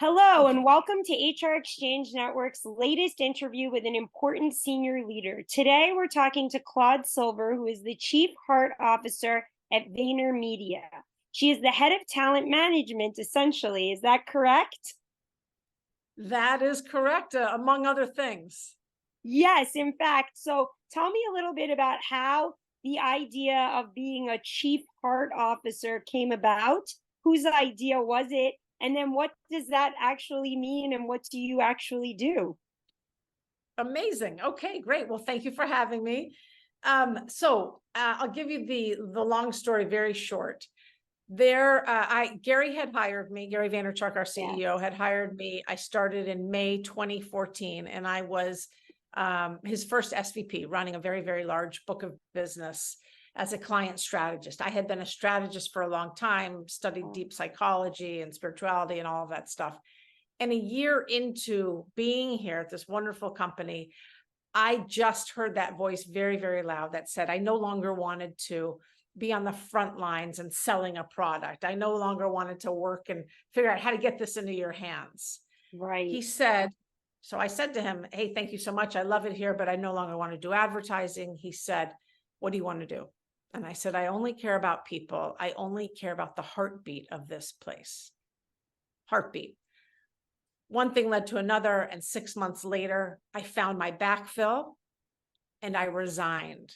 Hello, Okay. and welcome to HR Exchange Network's latest interview with an important senior leader. Today, we're talking to Claude Silver, who is the Chief Heart Officer at VaynerMedia. She is the head of talent management, essentially. Is that correct? That is correct, among other things. Yes, in fact. So tell me a little bit about how the idea of being a Chief Heart Officer came about. Whose idea was it? And then what does that actually mean? And what do you actually do? Amazing. Okay, great. Well, thank you for having me. I'll give you the long story very short. Gary had hired me. Gary Vaynerchuk, our CEO, had hired me. I started in May 2014, and I was his first SVP, running a very, very large book of business as a client strategist. I had been a strategist for a long time, studied deep psychology and spirituality and all of that stuff. And a year into being here at this wonderful company, I just heard that voice very, very loud that said, I no longer wanted to be on the front lines and selling a product. I no longer wanted to work and figure out how to get this into your hands. Right. He said, so I said to him, hey, thank you so much. I love it here, but I no longer want to do advertising. He said, what do you want to do? And I said, I only care about people. I only care about the heartbeat of this place. Heartbeat. One thing led to another, and 6 months later, I found my backfill and I resigned.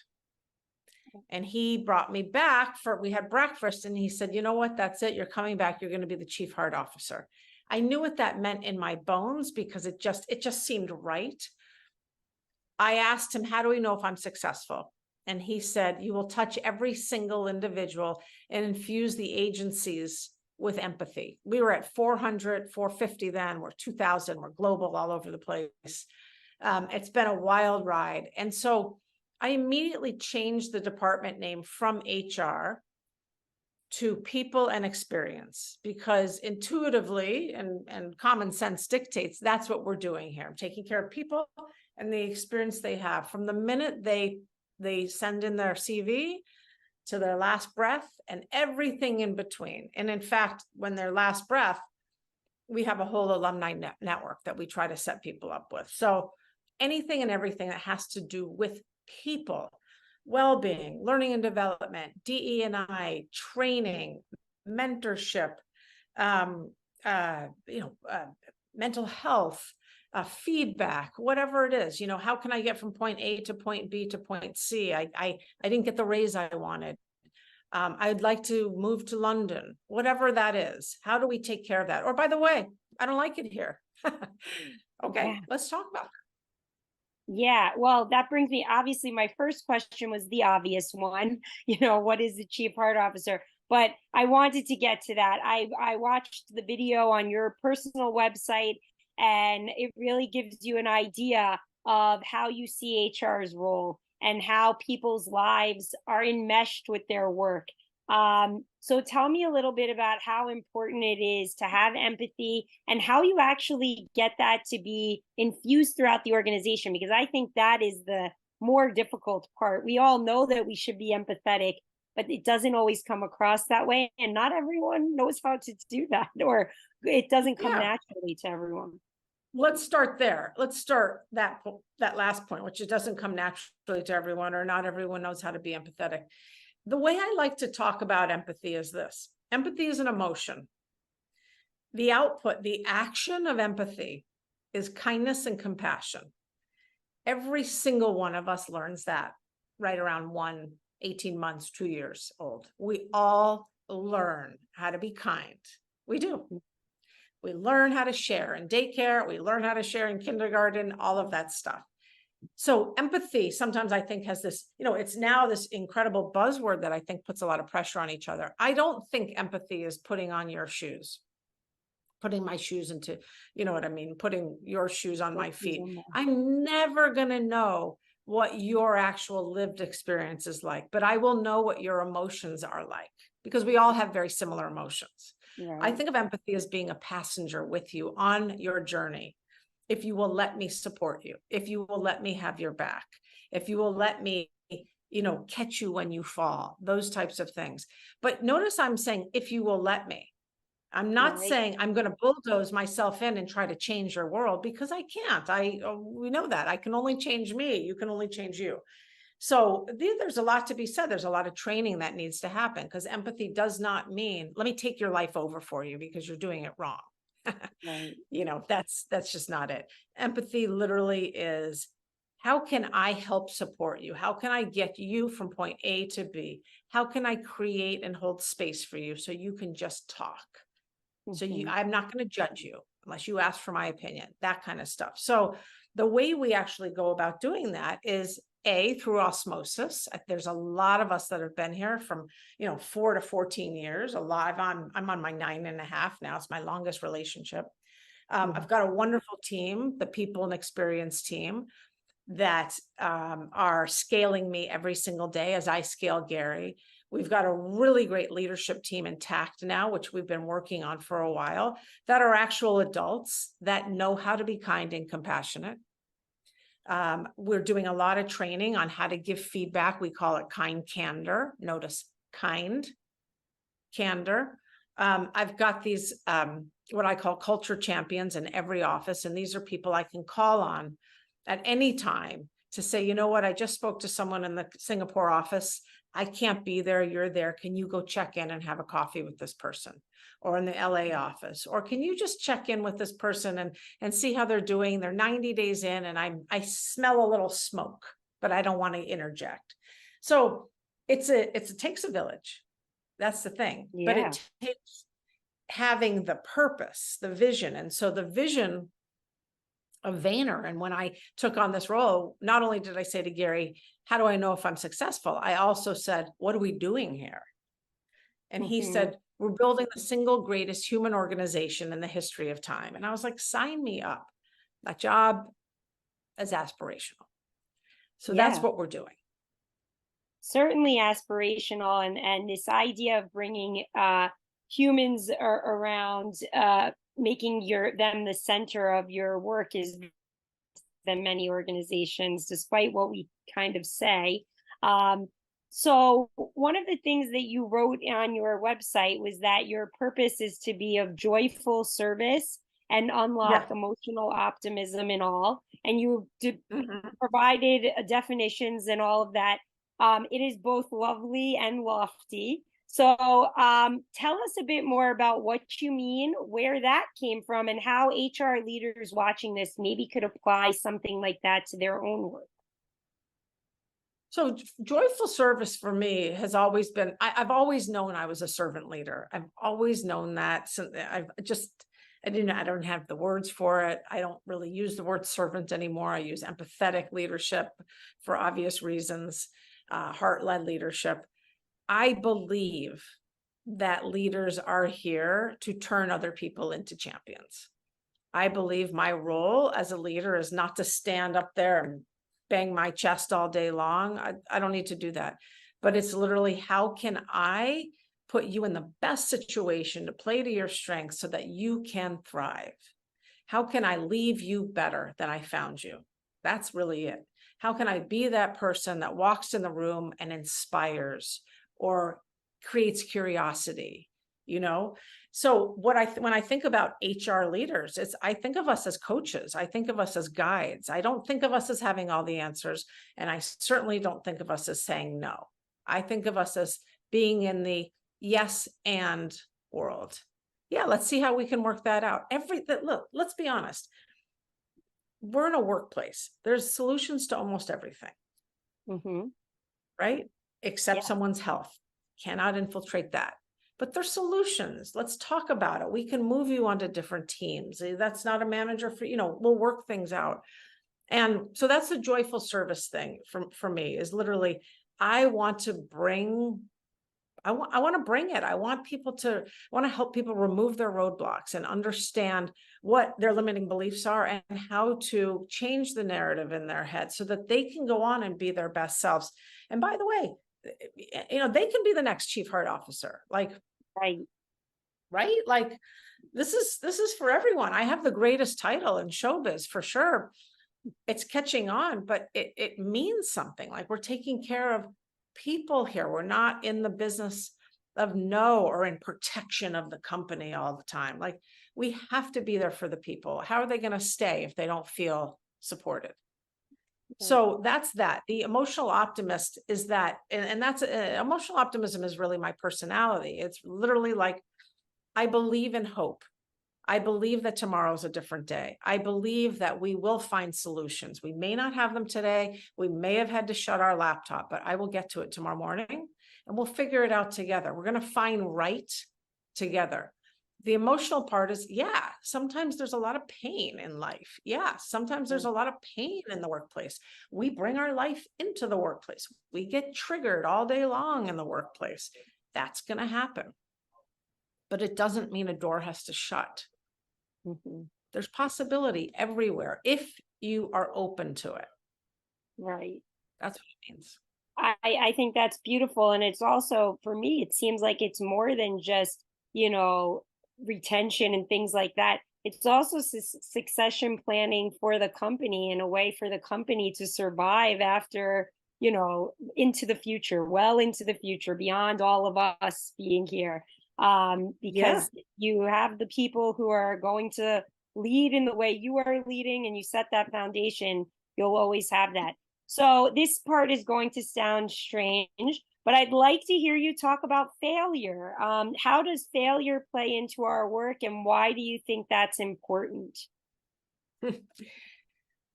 And he brought me back we had breakfast, and he said, you know what, that's it. You're coming back. You're going to be the Chief Heart Officer. I knew what that meant in my bones because it just seemed right. I asked him, how do we know if I'm successful? And he said, you will touch every single individual and infuse the agencies with empathy. We were at 400, 450 then, we're 2000, we're global all over the place. It's been a wild ride. And so I immediately changed the department name from HR to people and experience, because intuitively and common sense dictates that's what we're doing here. I'm taking care of people and the experience they have from the minute they send in their CV to their last breath and everything in between. And in fact, when their last breath, we have a whole alumni network that we try to set people up with. So anything and everything that has to do with people, well-being, learning and development, DE&I, training, mentorship, mental health, feedback, whatever it is, how can I get from point A to point B to point C? I didn't get the raise I wanted. I'd like to move to London, whatever that is. How do we take care of that? Or by the way, I don't like it here. Okay, let's talk about it. Yeah, well, that brings me, obviously, my first question was the obvious one, what is the Chief Heart Officer? But I wanted to get to that. I watched the video on your personal website, and it really gives you an idea of how you see HR's role and how people's lives are enmeshed with their work. So tell me a little bit about how important it is to have empathy and how you actually get that to be infused throughout the organization, because I think that is the more difficult part. We all know that we should be empathetic, but it doesn't always come across that way. And not everyone knows how to do that, or it doesn't come naturally to everyone. Let's start there. Let's start that last point, which it doesn't come naturally to everyone, or not everyone knows how to be empathetic. The way I like to talk about empathy is this. Empathy is an emotion. The output, the action of empathy is kindness and compassion. Every single one of us learns that right around 18 months, 2 years old. We all learn how to be kind. We do. We learn how to share in daycare. We learn how to share in kindergarten, all of that stuff. So empathy sometimes I think has this, it's now this incredible buzzword that I think puts a lot of pressure on each other. I don't think empathy is putting on your shoes, putting my shoes into, putting your shoes on my feet. I'm never going to know what your actual lived experience is like, but I will know what your emotions are like, because we all have very similar emotions. Right. I think of empathy as being a passenger with you on your journey. If you will let me support you, if you will let me have your back, if you will let me, catch you when you fall, those types of things. But notice I'm saying, if you will let me, I'm not Right. saying I'm going to bulldoze myself in and try to change your world, because I can't. We know that I can only change me. You can only change you. So there's a lot to be said. There's a lot of training that needs to happen, because empathy does not mean, let me take your life over for you because you're doing it wrong. Right. That's just not it. Empathy literally is, how can I help support you? How can I get you from point A to B? How can I create and hold space for you so you can just talk? So Mhm. I'm not going to judge you unless you ask for my opinion, that kind of stuff. So the way we actually go about doing that is through osmosis. There's a lot of us that have been here from, 4 to 14 years. A lot. I'm on my 9.5 now. It's my longest relationship. Mhm. I've got a wonderful team, the people and experience team, that are scaling me every single day as I scale Gary. We've got a really great leadership team intact now, which we've been working on for a while, that are actual adults that know how to be kind and compassionate. We're doing a lot of training on how to give feedback. We call it kind candor. Notice kind candor. I've got these, what I call culture champions in every office. And these are people I can call on at any time to say, you know what, I just spoke to someone in the Singapore office. I can't be there. You're there. Can you go check in and have a coffee with this person? Or in the LA office? Or can you just check in with this person and see how they're doing? They're 90 days in and I smell a little smoke, but I don't want to interject. So it takes a village. That's the thing. But Yeah. it takes having the purpose, the vision. And so the vision of Vayner, and when I took on this role, not only did I say to Gary, how do I know if I'm successful? I also said, what are we doing here? And he Mhm. said, we're building the single greatest human organization in the history of time. And I was like, sign me up. That job is aspirational. So that's Yeah. what we're doing. Certainly aspirational, and this idea of bringing humans around, making them the center of your work is than many organizations, despite what we kind of say. So, one of the things that you wrote on your website was that your purpose is to be of joyful service and unlock Yeah. emotional optimism in all. And you Mhm. provided definitions and all of that. It is both lovely and lofty. So, tell us a bit more about what you mean, where that came from, and how HR leaders watching this maybe could apply something like that to their own work. So joyful service for me has always been, I've always known I was a servant leader. I've always known that. So I don't have the words for it. I don't really use the word servant anymore. I use empathetic leadership for obvious reasons, heart-led leadership. I believe that leaders are here to turn other people into champions. I believe my role as a leader is not to stand up there and bang my chest all day long. I don't need to do that. But it's literally, how can I put you in the best situation to play to your strengths so that you can thrive? How can I leave you better than I found you? That's really it. How can I be that person that walks in the room and inspires or creates curiosity? You know, so when I think about HR leaders, I think of us as coaches. I think of us as guides. I don't think of us as having all the answers, and I certainly don't think of us as saying no. I think of us as being in the yes and world. Yeah, let's see how we can work that out. Look, let's be honest. We're in a workplace. There's solutions to almost everything, Hmm. right? Except Yeah. someone's health. Cannot infiltrate that. But there's solutions. Let's talk about it. We can move you onto different teams. That's not a manager for, we'll work things out. And so that's the joyful service thing for me, is literally, I want to bring I want to bring it. I want to help people remove their roadblocks and understand what their limiting beliefs are and how to change the narrative in their head so that they can go on and be their best selves. And by the way, they can be the next chief heart officer. Like, Right. right? Like, this is for everyone. I have the greatest title in showbiz for sure. It's catching on, but it means something. Like, we're taking care of people here. We're not in the business of no or in protection of the company all the time. Like, we have to be there for the people. How are they going to stay if they don't feel supported? So that's that. The emotional optimist is that, and that's emotional optimism is really my personality. It's literally like, I believe in hope. I believe that tomorrow's a different day. I believe that we will find solutions. We may not have them today. We may have had to shut our laptop, but I will get to it tomorrow morning and we'll figure it out together. We're going to find right together. The emotional part is, yeah, sometimes there's a lot of pain in life. Yeah, sometimes there's a lot of pain in the workplace. We bring our life into the workplace. We get triggered all day long in the workplace. That's going to happen. But it doesn't mean a door has to shut. There's possibility everywhere if you are open to it. Right. That's what it means. I think that's beautiful. And it's also, for me, it seems like it's more than just, retention and things like that. It's also succession planning for the company, in a way for the company to survive after, into the future, well into the future, beyond all of us being here. Because you have the people who are going to lead in the way you are leading, and you set that foundation, you'll always have that. So this part is going to sound strange, but I'd like to hear you talk about failure. How does failure play into our work, and why do you think that's important?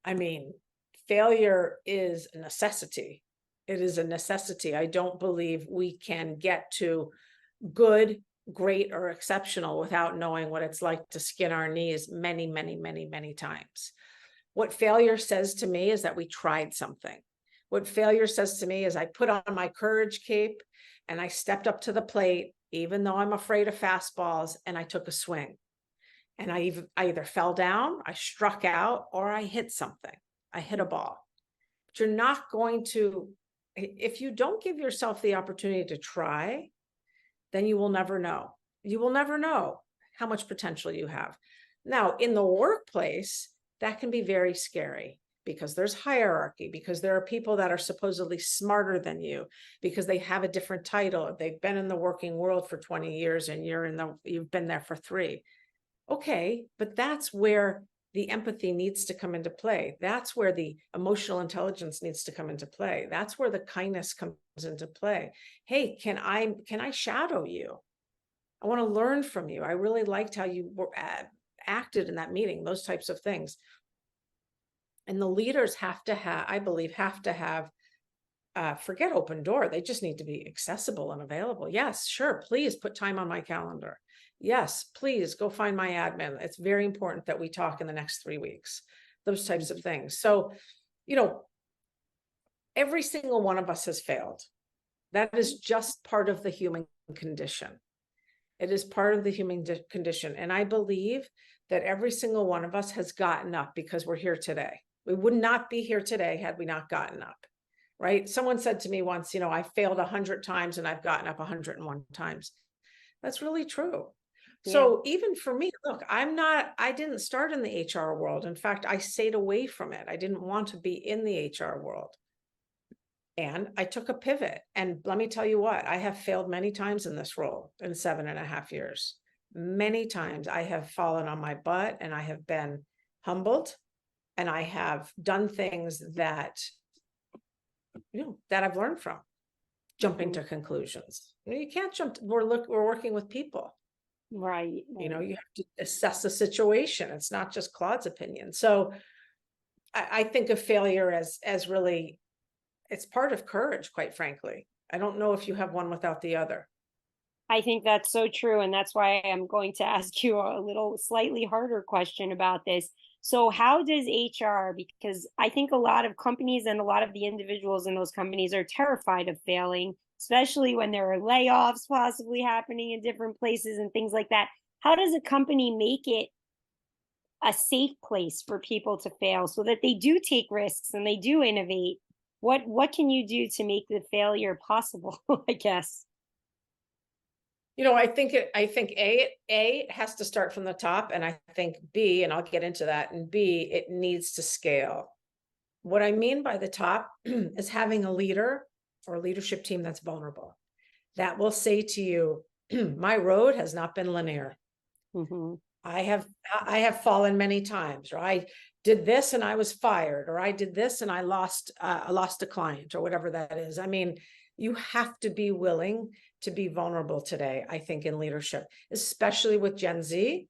I mean, failure is a necessity. It is a necessity. I don't believe we can get to good, great, or exceptional without knowing what it's like to skin our knees many, many, many, many times. What failure says to me is that we tried something. What failure says to me is I put on my courage cape and I stepped up to the plate, even though I'm afraid of fastballs, and I took a swing. And I either fell down, I struck out, or I hit something. I hit a ball. But you're not going to, if you don't give yourself the opportunity to try, then you will never know. You will never know how much potential you have. Now, in the workplace, that can be very scary because there's hierarchy, because there are people that are supposedly smarter than you, because they have a different title. They've been in the working world for 20 years and you've been there for 3. Okay, but that's where the empathy needs to come into play. That's where the emotional intelligence needs to come into play. That's where the kindness comes into play. Hey, can I shadow you? I want to learn from you. I really liked how you acted in that meeting, those types of things. And the leaders have to have, I believe, forget open door. They just need to be accessible and available. Yes, sure. Please put time on my calendar. Yes, please go find my admin. It's very important that we talk in the next 3 weeks, those types of things. So, every single one of us has failed. That is just part of the human condition. It is part of the human condition. And I believe that every single one of us has gotten up because we're here today. We would not be here today had we not gotten up, right? Someone said to me once, I failed 100 times and I've gotten up 101 times. That's really true. Yeah. So even for me, look, I didn't start in the HR world. In fact, I stayed away from it. I didn't want to be in the HR world. And I took a pivot. And let me tell you what, I have failed many times in this role in 7.5 years. Many times I have fallen on my butt and I have been humbled and I have done things that, that I've learned from, jumping to conclusions. You can't jump. We're working with people. Right. You have to assess the situation. It's not just Claude's opinion. So I think of failure as really, it's part of courage, quite frankly. I don't know if you have one without the other. I think that's so true. And that's why I'm going to ask you a little slightly harder question about this. So how does HR, because I think a lot of companies and a lot of the individuals in those companies are terrified of failing, especially when there are layoffs possibly happening in different places and things like that. How does a company make it a safe place for people to fail so that they do take risks and they do innovate? What can you do to make the failure possible, I guess? I think it has to start from the top, and I think B, and I'll get into that, and B, it needs to scale. What I mean by the top is having a leader or a leadership team that's vulnerable, that will say to you, my road has not been linear. Mm-hmm. I have fallen many times, or I did this and I was fired, or I did this and I lost a client, or whatever that is. I mean, you have to be willing to be vulnerable today, I think, in leadership, especially with Gen Z.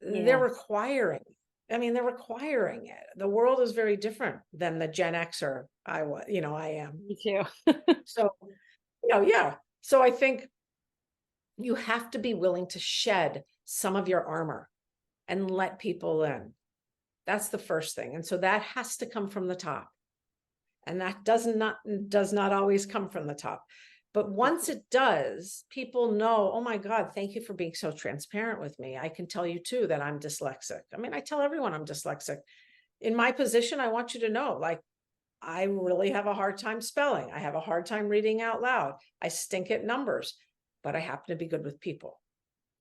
They're Yeah, requiring, I mean, they're requiring it. The world is very different than the Gen Xer I was, I am. me too. So, yeah. So I think you have to be willing to shed some of your armor and let people in. That's the first thing. And so that has to come from the top. And that does not always come from the top. But once it does, people know, oh my God, thank you for being so transparent with me. I can tell you too that I'm dyslexic. I mean, I tell everyone I'm dyslexic. In my position, I want you to know, like, I really have a hard time spelling. I have a hard time reading out loud. I stink at numbers, but I happen to be good with people.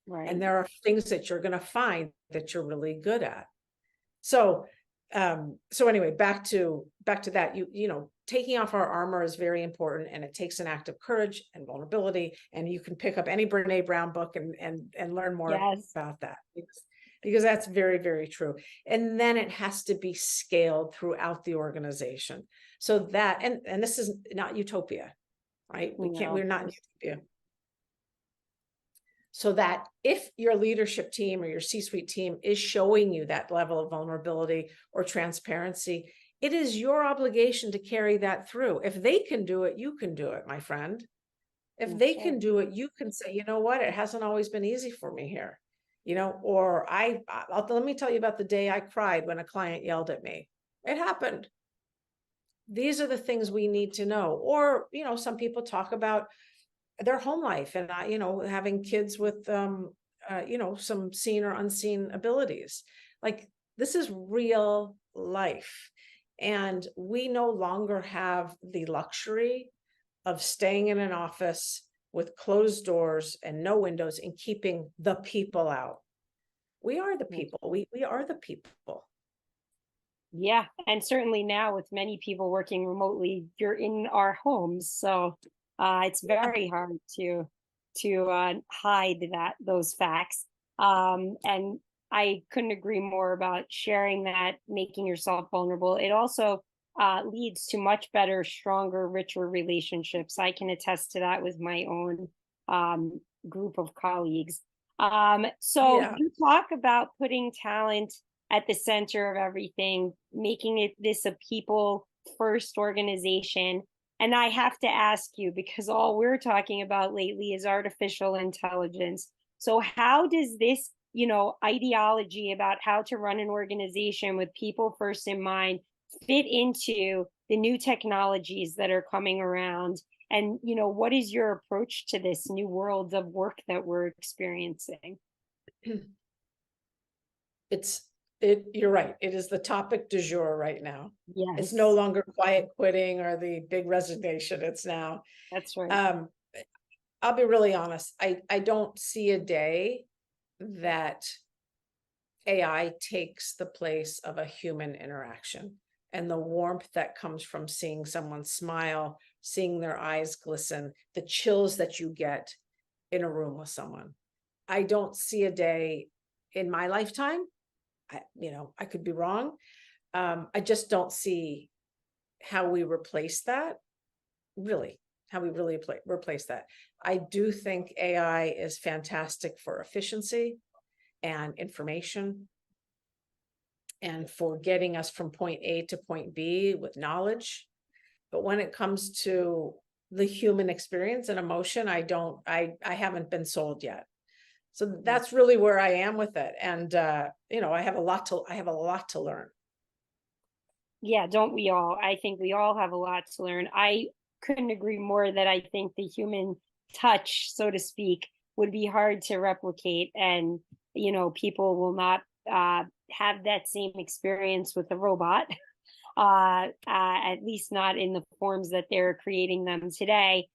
Right. And there are things that you're going to find that you're really good at. So, so anyway, back to that, taking off our armor is very important, and it takes an act of courage and vulnerability. And you can pick up any Brene Brown book and learn more Yes. about that, because that's very, very true. And then it has to be scaled throughout the organization. So that, and this is not utopia, right? We're not in utopia. So that if your leadership team or your C-suite team is showing you that level of vulnerability or transparency, it is your obligation to carry that through. If they can do it, you can do it, my friend. If they can do it, you can say, you know what, it hasn't always been easy for me here. Or let me tell you about the day I cried when a client yelled at me. It happened. These are the things we need to know. Or, some people talk about their home life and having kids with some seen or unseen abilities. Like, this is real life, and we no longer have the luxury of staying in an office with closed doors and no windows and keeping the people out. We are the people. We are the people. Yeah, and certainly now with many people working remotely, you're in our homes, so it's very hard to hide those facts. And I couldn't agree more about sharing that, making yourself vulnerable. It also leads to much better, stronger, richer relationships. I can attest to that with my own group of colleagues. So Yeah. you talk about putting talent at the center of everything, making it a people first organization. And I have to ask you, because all we're talking about lately is artificial intelligence. So how does this, ideology about how to run an organization with people first in mind fit into the new technologies that are coming around? And, what is your approach to this new world of work that we're experiencing? You're right. It is the topic du jour right now. It's no Yes, longer quiet quitting or the big resignation. It's now, that's right. I'll be really honest. I don't see a day that AI takes the place of a human interaction, and the warmth that comes from seeing someone smile, seeing their eyes glisten, the chills that you get in a room with someone. I don't see a day in my lifetime. I could be wrong. I just don't see how we replace that, really, how we really replace that. I do think AI is fantastic for efficiency and information and for getting us from point A to point B with knowledge. But when it comes to the human experience and emotion, I haven't been sold yet. So that's really where I am with it. And, I have a lot to learn. Yeah, don't we all? I think we all have a lot to learn. I couldn't agree more that I think the human touch, so to speak, would be hard to replicate. And, people will not have that same experience with a robot, at least not in the forms that they're creating them today.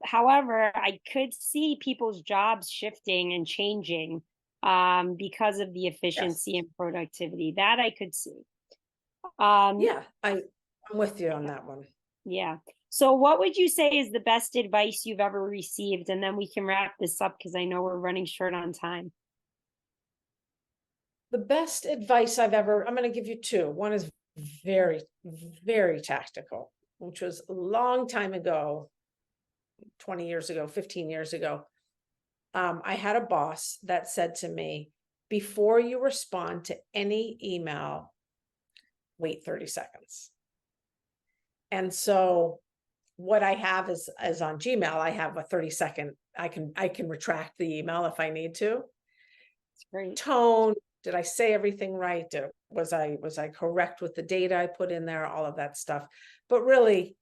However, I could see people's jobs shifting and changing because of the Yes. efficiency and productivity that I could see. Um, Yeah, I'm with you on that one. yeah. So what would you say is the best advice you've ever received? And then we can wrap this up because I know we're running short on time. The best advice I'm going to give you two. One is very, very tactical, which was a long time ago, 20 years ago, 15 years ago. I had a boss that said to me, before you respond to any email, wait 30 seconds. And so what I have is on Gmail, I have a 30-second, I can retract the email if I need to. It's great. Tone, did I say everything right? Was I correct with the data I put in there? All of that stuff. But really,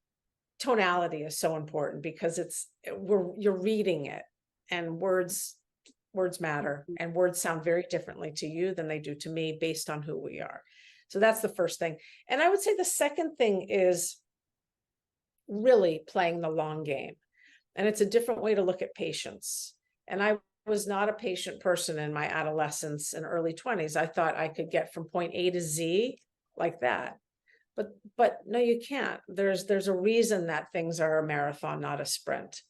tonality is so important because you're reading it, and words matter, and words sound very differently to you than they do to me based on who we are. So that's the first thing. And I would say the second thing is really playing the long game. And it's a different way to look at patience. And I was not a patient person in my adolescence and early 20s. I thought I could get from point A to Z like that. But no, you can't. There's a reason that things are a marathon, not a sprint.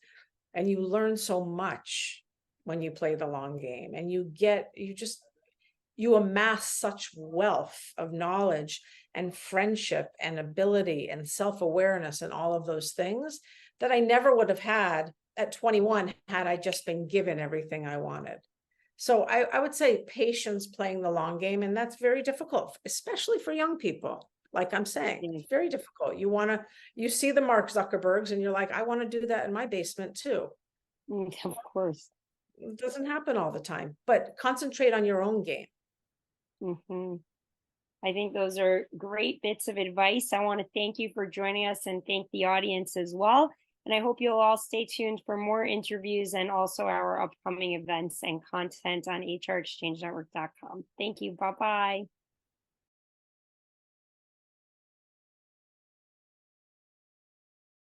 And you learn so much when you play the long game, and you amass such wealth of knowledge and friendship and ability and self-awareness and all of those things that I never would have had at 21 had I just been given everything I wanted. So I would say patience, playing the long game, and that's very difficult, especially for young people. Like I'm saying, it's very difficult. You see the Mark Zuckerbergs and you're like, I want to do that in my basement too. Of course. It doesn't happen all the time, but concentrate on your own game. Mm-hmm. I think those are great bits of advice. I want to thank you for joining us and thank the audience as well. And I hope you'll all stay tuned for more interviews and also our upcoming events and content on hrexchangenetwork.com. Thank you. Bye-bye.